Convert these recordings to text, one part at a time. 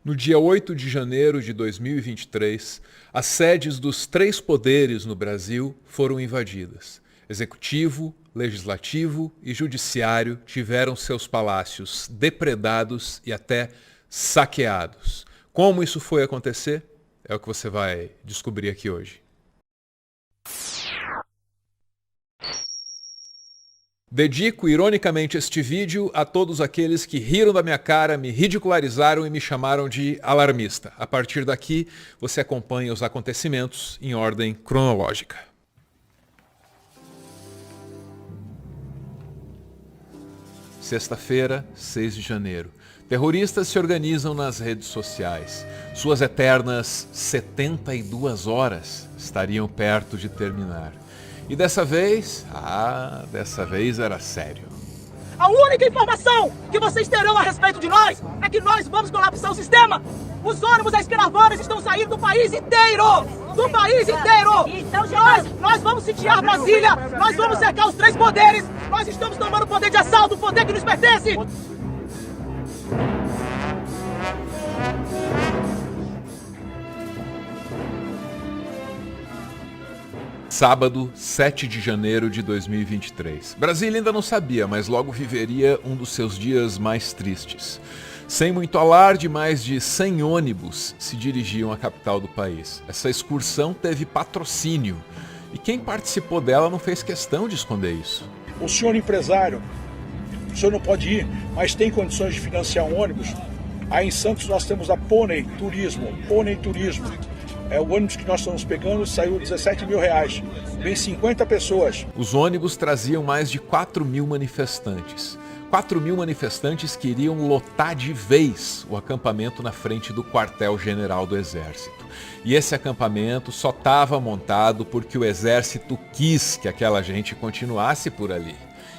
No dia 8 de janeiro de 2023, as sedes dos 3 poderes no Brasil foram invadidas. Executivo, Legislativo e Judiciário tiveram seus palácios depredados e até saqueados. Como isso foi acontecer? É o que você vai descobrir aqui hoje. Dedico ironicamente este vídeo a todos aqueles que riram da minha cara, me ridicularizaram e me chamaram de alarmista. A partir daqui, você acompanha os acontecimentos em ordem cronológica. Sexta-feira, 6 de janeiro. Terroristas se organizam nas redes sociais. Suas eternas 72 horas estariam perto de terminar. E dessa vez era sério. A única informação que vocês terão a respeito de nós é que nós vamos colapsar o sistema. Os ônibus, as caravanas estão saindo do país inteiro! Do país inteiro! Então, nós vamos sitiar Brasília, nós vamos cercar os 3 poderes, nós estamos tomando o poder de assalto, o poder que nos pertence! Sábado, 7 de janeiro de 2023. Brasília ainda não sabia, mas logo viveria um dos seus dias mais tristes. Sem muito alarde, mais de 100 ônibus se dirigiam à capital do país. Essa excursão teve patrocínio e quem participou dela não fez questão de esconder isso. O senhor empresário, o senhor não pode ir, mas tem condições de financiar um ônibus? Aí em Santos nós temos a Pônei Turismo. É o ônibus que nós estamos pegando, saiu 17 mil reais. Vem 50 pessoas. Os ônibus traziam mais de 4 mil manifestantes. 4 mil manifestantes que iriam lotar de vez o acampamento na frente do quartel-general do Exército. E esse acampamento só estava montado porque o Exército quis que aquela gente continuasse por ali.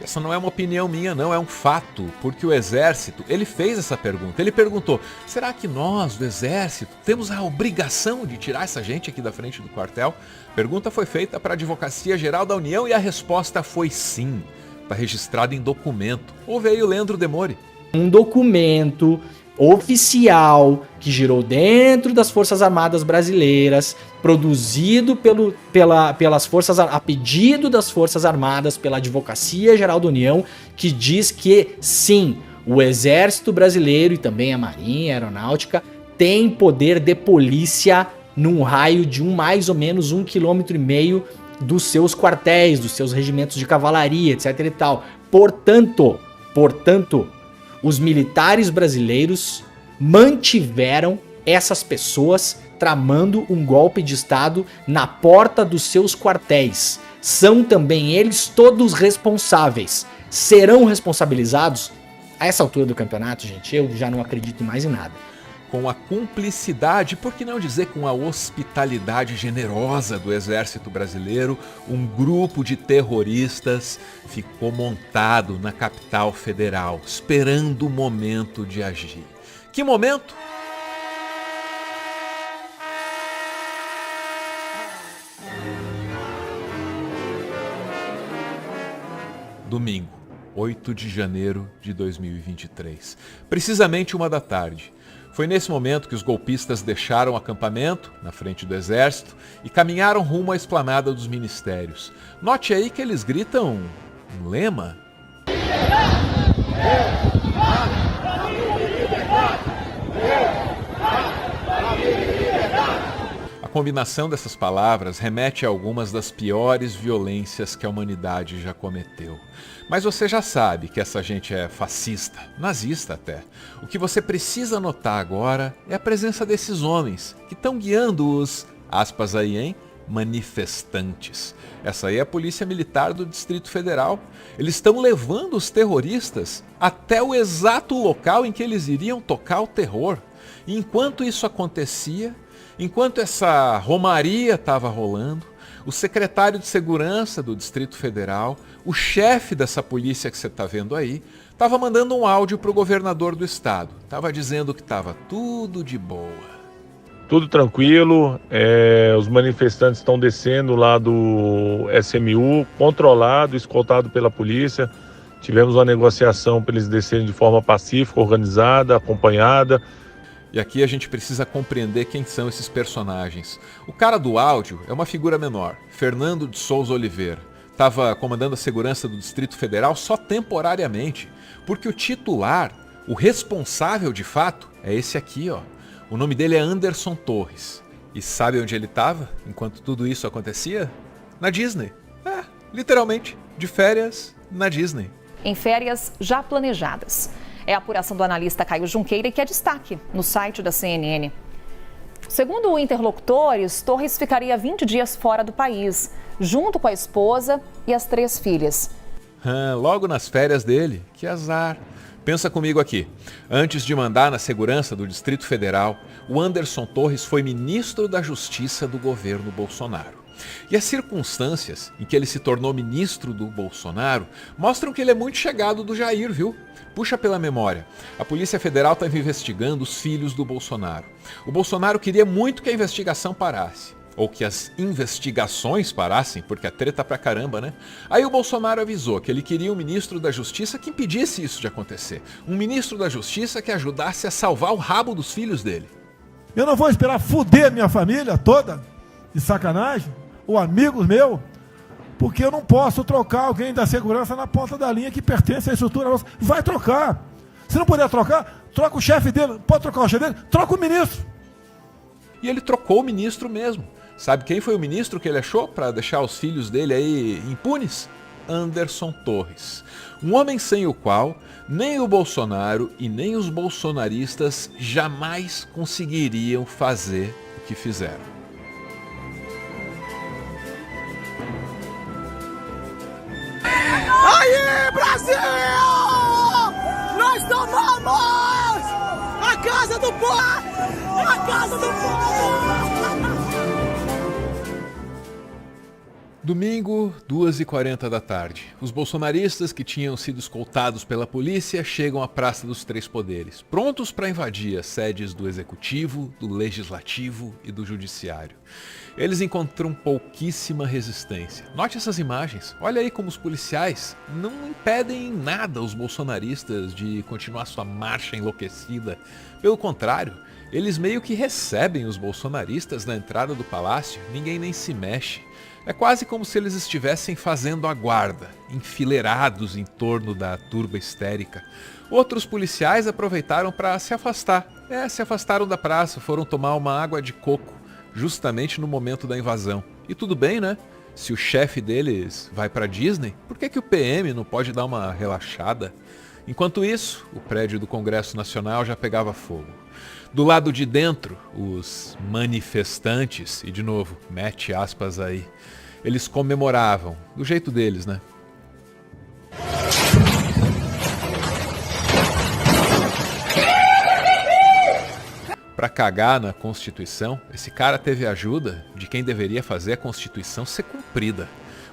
Essa não é uma opinião minha, não, é um fato, porque o Exército, ele fez essa pergunta. Ele perguntou, será que nós, do Exército, temos a obrigação de tirar essa gente aqui da frente do quartel? A pergunta foi feita para a Advocacia Geral da União e a resposta foi sim. Está registrado em documento. Ouve aí o Leandro Demore. Um documento oficial que girou dentro das Forças Armadas Brasileiras, produzido pelas Forças a pedido das Forças Armadas, pela Advocacia Geral da União, que diz que sim, o Exército Brasileiro e também a Marinha, a Aeronáutica, tem poder de polícia num raio de mais ou menos 1,5 km dos seus quartéis, dos seus regimentos de cavalaria, etc e tal. Portanto, os militares brasileiros mantiveram essas pessoas tramando um golpe de Estado na porta dos seus quartéis. São também eles todos responsáveis. Serão responsabilizados? A essa altura do campeonato, gente, eu já não acredito mais em nada. Com a cumplicidade, por que não dizer com a hospitalidade generosa do Exército Brasileiro, um grupo de terroristas ficou montado na capital federal, esperando o momento de agir. Que momento? Domingo, 8 de janeiro de 2023. Precisamente 1 da tarde. Foi nesse momento que os golpistas deixaram o acampamento na frente do Exército e caminharam rumo à esplanada dos ministérios. Note aí que eles gritam um lema. A combinação dessas palavras remete a algumas das piores violências que a humanidade já cometeu. Mas você já sabe que essa gente é fascista, nazista até. O que você precisa notar agora é a presença desses homens que estão guiando os, aspas aí, hein, manifestantes. Essa aí é a Polícia Militar do Distrito Federal. Eles estão levando os terroristas até o exato local em que eles iriam tocar o terror. E enquanto isso acontecia, enquanto essa romaria estava rolando, o secretário de Segurança do Distrito Federal, o chefe dessa polícia que você está vendo aí, estava mandando um áudio para o governador do estado. Estava dizendo que estava tudo de boa. Tudo tranquilo, os manifestantes estão descendo lá do SMU, controlado, escoltado pela polícia. Tivemos uma negociação para eles descerem de forma pacífica, organizada, acompanhada. E aqui a gente precisa compreender quem são esses personagens. O cara do áudio é uma figura menor, Fernando de Souza Oliveira. Estava comandando a segurança do Distrito Federal só temporariamente, porque o titular, o responsável de fato, é esse aqui, ó. O nome dele é Anderson Torres. E sabe onde ele estava enquanto tudo isso acontecia? Na Disney. Literalmente, de férias na Disney. Em férias já planejadas. É a apuração do analista Caio Junqueira que é destaque no site da CNN. Segundo interlocutores, Torres ficaria 20 dias fora do país, junto com a esposa e as 3 filhas. Logo nas férias dele, que azar. Pensa comigo aqui. Antes de mandar na segurança do Distrito Federal, o Anderson Torres foi ministro da Justiça do governo Bolsonaro. E as circunstâncias em que ele se tornou ministro do Bolsonaro mostram que ele é muito chegado do Jair, viu? Puxa pela memória. A Polícia Federal estava investigando os filhos do Bolsonaro. O Bolsonaro queria muito que a investigação parasse. Ou que as investigações parassem, porque a treta pra caramba, né? Aí o Bolsonaro avisou que ele queria um ministro da Justiça que impedisse isso de acontecer. Um ministro da Justiça que ajudasse a salvar o rabo dos filhos dele. Eu não vou esperar fuder minha família toda, de sacanagem, ou amigos meus, porque eu não posso trocar alguém da segurança na ponta da linha que pertence à estrutura nossa. Vai trocar. Se não puder trocar, troca o chefe dele. Pode trocar o chefe dele? Troca o ministro. E ele trocou o ministro mesmo. Sabe quem foi o ministro que ele achou para deixar os filhos dele aí impunes? Anderson Torres. Um homem sem o qual nem o Bolsonaro e nem os bolsonaristas jamais conseguiriam fazer o que fizeram. Aí, Brasil! Nós tomamos a casa do povo! A casa do povo! Domingo, 2h40 da tarde. Os bolsonaristas que tinham sido escoltados pela polícia chegam à Praça dos Três Poderes, prontos para invadir as sedes do Executivo, do Legislativo e do Judiciário. Eles encontram pouquíssima resistência. Note essas imagens. Olha aí como os policiais não impedem em nada os bolsonaristas de continuar sua marcha enlouquecida. Pelo contrário, eles meio que recebem os bolsonaristas na entrada do palácio, ninguém nem se mexe. É quase como se eles estivessem fazendo a guarda, enfileirados em torno da turba histérica. Outros policiais aproveitaram para se afastar. Se afastaram da praça, foram tomar uma água de coco, justamente no momento da invasão. E tudo bem, né? Se o chefe deles vai para Disney, por que o PM não pode dar uma relaxada? Enquanto isso, o prédio do Congresso Nacional já pegava fogo. Do lado de dentro, os manifestantes, e de novo, mete aspas aí, eles comemoravam, do jeito deles, né? Para cagar na Constituição, esse cara teve a ajuda de quem deveria fazer a Constituição ser cumprida.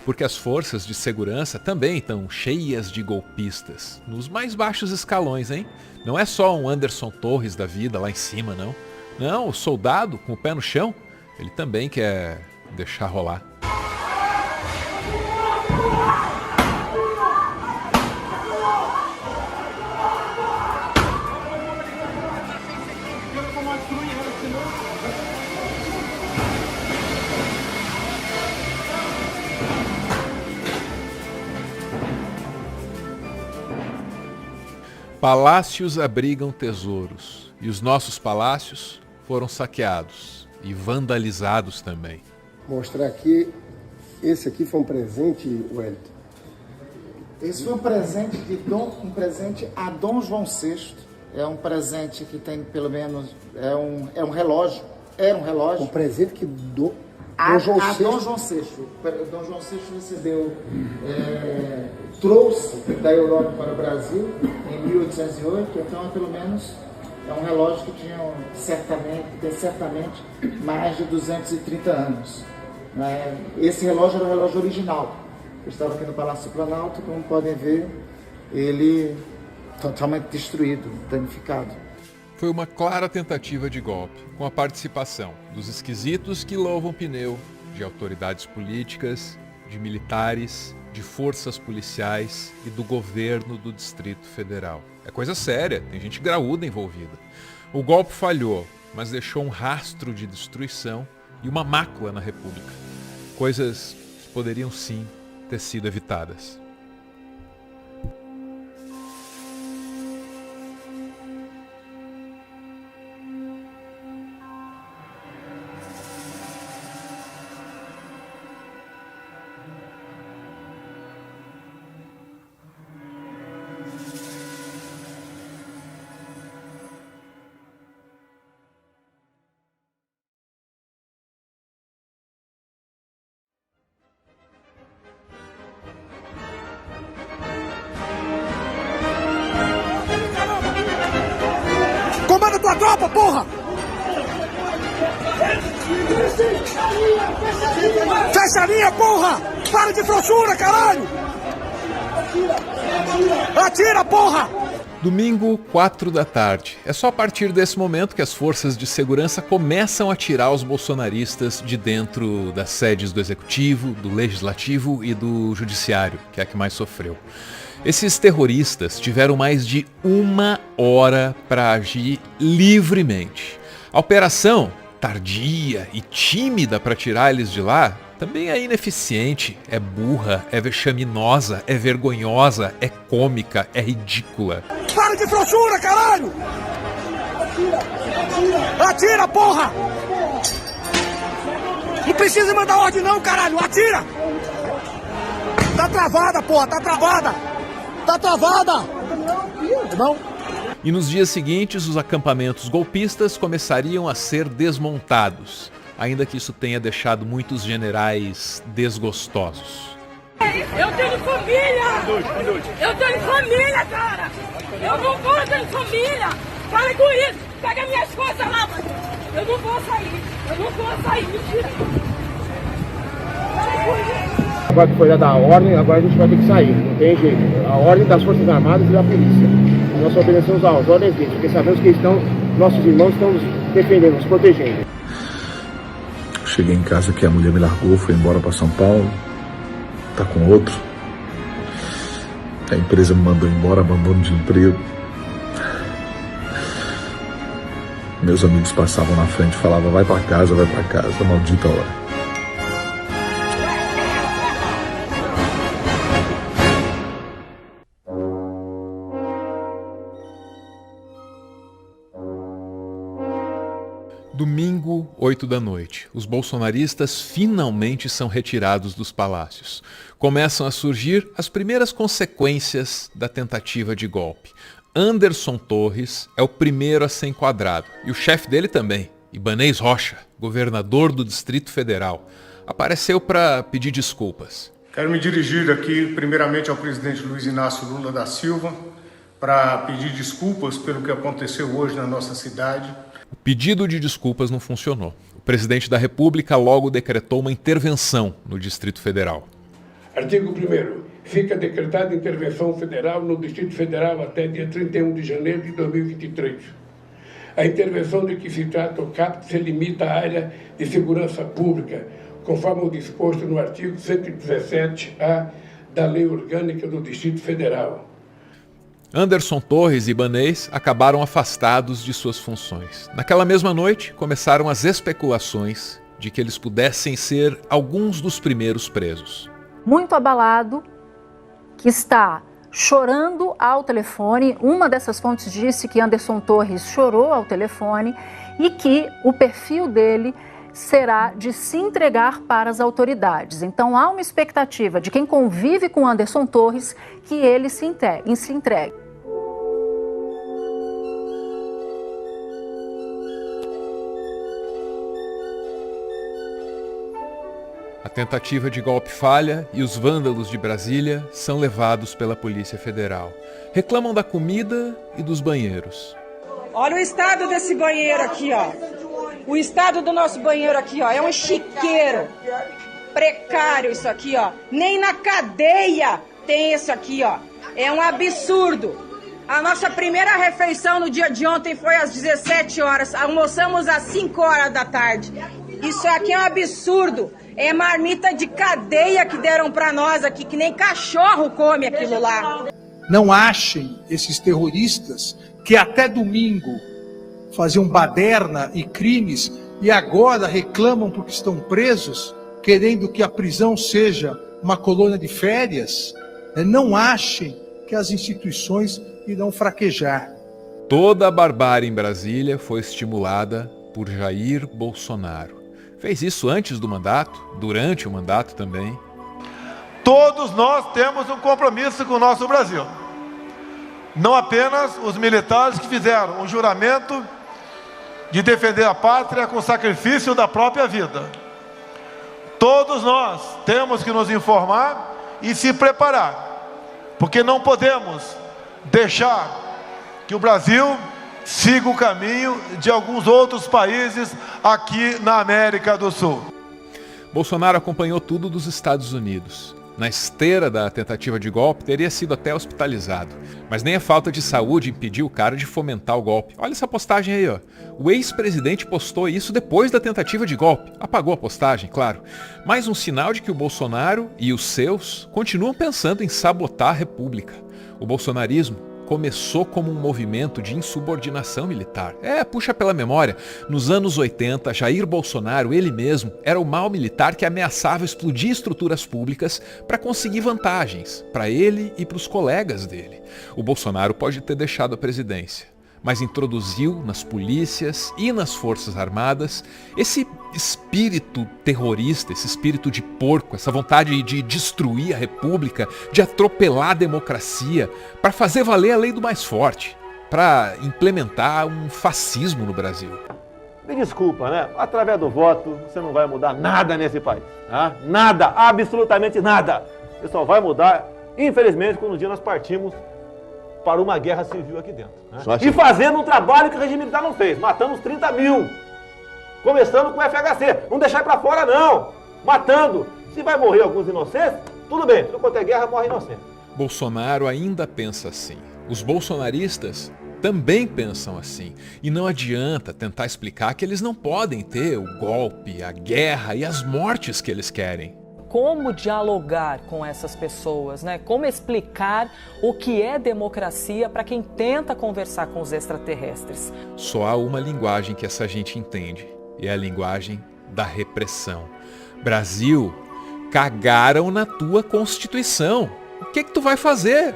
Porque as forças de segurança também estão cheias de golpistas, nos mais baixos escalões, hein? Não é só um Anderson Torres da vida lá em cima, não. Não, o soldado com o pé no chão, ele também quer deixar rolar. Palácios abrigam tesouros, e os nossos palácios foram saqueados e vandalizados também. Mostrar aqui, esse aqui foi um presente, Wellington. Esse foi um presente a Dom João VI. É um presente que tem pelo menos, é um relógio. Era um relógio. Um presente que Dom João VI. Dom João VI recebeu, trouxe da Europa para o Brasil em 1808, então pelo menos é um relógio que tem certamente mais de 230 anos. Esse relógio era o relógio original. Eu estava aqui no Palácio do Planalto, como podem ver, ele totalmente destruído, danificado. Foi uma clara tentativa de golpe, com a participação dos esquisitos que louvam pneu, de autoridades políticas, de militares, de forças policiais e do governo do Distrito Federal. É coisa séria, tem gente graúda envolvida. O golpe falhou, mas deixou um rastro de destruição e uma mácula na República. Coisas que poderiam sim ter sido evitadas. Comanda tua tropa, porra! Fecha a linha, porra! Para de frouxura, caralho! Atira, porra! Domingo, 4 da tarde. É só a partir desse momento que as forças de segurança começam a tirar os bolsonaristas de dentro das sedes do Executivo, do Legislativo e do Judiciário, que é a que mais sofreu. Esses terroristas tiveram mais de 1 hora para agir livremente. A operação, tardia e tímida para tirar eles de lá, também é ineficiente, é burra, é vexaminosa, é vergonhosa, é cômica, é ridícula. Para de frouxura, caralho! Atira, porra! Não precisa mandar ordem não, caralho! Atira! Tá travada, porra! Tá travada! Tá travada! Não? E nos dias seguintes, os acampamentos golpistas começariam a ser desmontados, ainda que isso tenha deixado muitos generais desgostosos. Eu tenho família! Eu tenho família, cara! Eu não vou ter família! Para com isso! Pega minhas coisas lá, mano! Eu não vou sair! Eu não vou sair! Mentira! Para com isso! Agora que foi dada a ordem, agora a gente vai ter que sair, não tem jeito. A ordem das Forças Armadas e da polícia. Nós obedecemos às ordens deles, porque sabemos que nossos irmãos estão nos defendendo, nos protegendo. Cheguei em casa que a mulher me largou, foi embora para São Paulo, tá com outro. A empresa me mandou embora, abandono de emprego. Meus amigos passavam na frente e falavam, vai para casa, maldita hora. Domingo, 8 da noite. Os bolsonaristas finalmente são retirados dos palácios. Começam a surgir as primeiras consequências da tentativa de golpe. Anderson Torres é o primeiro a ser enquadrado. E o chefe dele também, Ibanez Rocha, governador do Distrito Federal, apareceu para pedir desculpas. Quero me dirigir aqui primeiramente ao presidente Luiz Inácio Lula da Silva para pedir desculpas pelo que aconteceu hoje na nossa cidade. O pedido de desculpas não funcionou. O presidente da República logo decretou uma intervenção no Distrito Federal. Artigo 1º. Fica decretada intervenção federal no Distrito Federal até dia 31 de janeiro de 2023. A intervenção de que se trata o CAPT se limita à área de segurança pública, conforme o disposto no artigo 117-A da Lei Orgânica do Distrito Federal. Anderson Torres e Ibanez acabaram afastados de suas funções. Naquela mesma noite, começaram as especulações de que eles pudessem ser alguns dos primeiros presos. Muito abalado, que está chorando ao telefone. Uma dessas fontes disse que Anderson Torres chorou ao telefone e que o perfil dele será de se entregar para as autoridades. Então há uma expectativa de quem convive com Anderson Torres que ele se entregue. A tentativa de golpe falha e os vândalos de Brasília são levados pela Polícia Federal. Reclamam da comida e dos banheiros. Olha o estado desse banheiro aqui, ó. O estado do nosso banheiro aqui, ó, é um chiqueiro. Precário isso aqui, ó. Nem na cadeia tem isso aqui, ó. É um absurdo. A nossa primeira refeição no dia de ontem foi às 17 horas. Almoçamos às 5 horas da tarde. Isso aqui é um absurdo. É marmita de cadeia que deram pra nós aqui, que nem cachorro come aquilo lá. Não achem esses terroristas que até domingo faziam baderna e crimes e agora reclamam porque estão presos, querendo que a prisão seja uma colônia de férias, não achem que as instituições irão fraquejar. Toda a barbárie em Brasília foi estimulada por Jair Bolsonaro. Fez isso antes do mandato, durante o mandato também. Todos nós temos um compromisso com o nosso Brasil. Não apenas os militares que fizeram um juramento de defender a pátria com sacrifício da própria vida. Todos nós temos que nos informar e se preparar, porque não podemos deixar que o Brasil siga o caminho de alguns outros países aqui na América do Sul. Bolsonaro acompanhou tudo dos Estados Unidos. Na esteira da tentativa de golpe, teria sido até hospitalizado. Mas nem a falta de saúde impediu o cara de fomentar o golpe. Olha essa postagem aí, ó. O ex-presidente postou isso depois da tentativa de golpe. Apagou a postagem, claro. Mais um sinal de que o Bolsonaro e os seus continuam pensando em sabotar a República. O bolsonarismo começou como um movimento de insubordinação militar. Puxa pela memória. Nos anos 80, Jair Bolsonaro, ele mesmo, era o mau militar que ameaçava explodir estruturas públicas para conseguir vantagens, para ele e para os colegas dele. O Bolsonaro pode ter deixado a presidência, mas introduziu nas polícias e nas Forças Armadas esse espírito terrorista, esse espírito de porco, essa vontade de destruir a República, de atropelar a democracia, para fazer valer a lei do mais forte, para implementar um fascismo no Brasil. Me desculpa, né? Através do voto você não vai mudar nada nesse país. Tá? Nada, absolutamente nada. Você só vai mudar, infelizmente, quando um dia nós partimos para uma guerra civil aqui dentro. Né? E fazendo um trabalho que o regime militar não fez, matando os 30 mil. Começando com o FHC. Não deixar para fora, não. Matando. Se vai morrer alguns inocentes, tudo bem. Tudo quanto é guerra, morre inocente. Bolsonaro ainda pensa assim. Os bolsonaristas também pensam assim. E não adianta tentar explicar que eles não podem ter o golpe, a guerra e as mortes que eles querem. Como dialogar com essas pessoas, né? Como explicar o que é democracia para quem tenta conversar com os extraterrestres? Só há uma linguagem que essa gente entende, e é a linguagem da repressão. Brasil, cagaram na tua Constituição. O que tu vai fazer?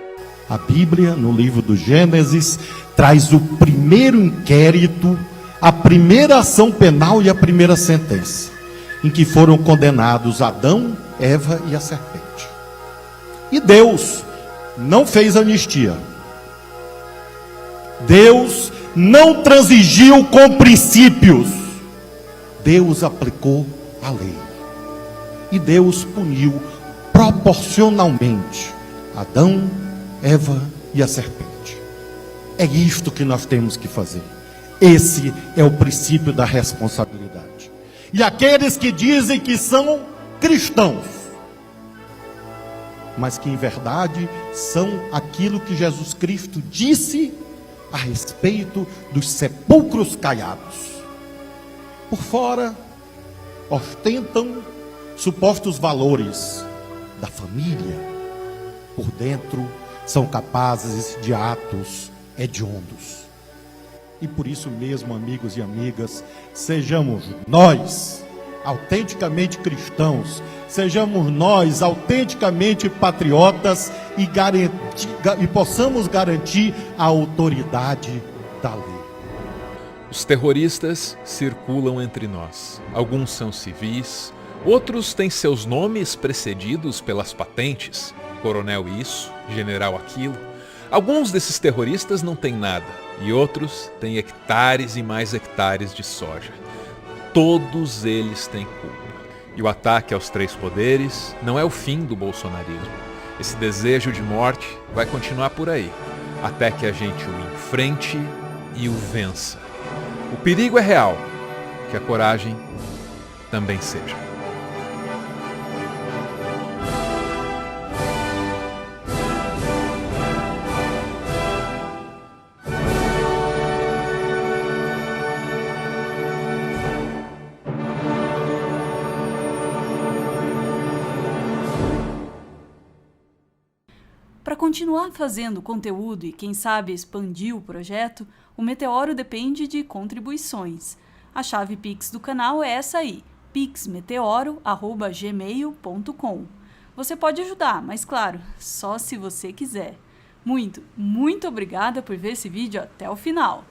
A Bíblia, no livro do Gênesis, traz o primeiro inquérito, a primeira ação penal e a primeira sentença, em que foram condenados Adão, Eva e a serpente. E Deus não fez anistia. Deus não transigiu com princípios. Deus aplicou a lei. E Deus puniu proporcionalmente Adão, Eva e a serpente. É isto que nós temos que fazer. Esse é o princípio da responsabilidade. E aqueles que dizem que são cristãos, mas que em verdade são aquilo que Jesus Cristo disse a respeito dos sepulcros caiados. Por fora, ostentam supostos valores da família. Por dentro, são capazes de atos hediondos. E por isso mesmo, amigos e amigas, sejamos nós autenticamente cristãos, sejamos nós autenticamente patriotas e possamos garantir a autoridade da lei. Os terroristas circulam entre nós. Alguns são civis, outros têm seus nomes precedidos pelas patentes, coronel isso, general aquilo. Alguns desses terroristas não têm nada, e outros têm hectares e mais hectares de soja. Todos eles têm culpa. E o ataque aos três poderes não é o fim do bolsonarismo. Esse desejo de morte vai continuar por aí, até que a gente o enfrente e o vença. O perigo é real, que a coragem também seja. Para continuar fazendo conteúdo e, quem sabe, expandir o projeto, O Meteoro depende de contribuições. A chave Pix do canal é essa aí, pixmeteoro@gmail.com. Você pode ajudar, mas claro, só se você quiser. Muito, muito obrigada por ver esse vídeo até o final.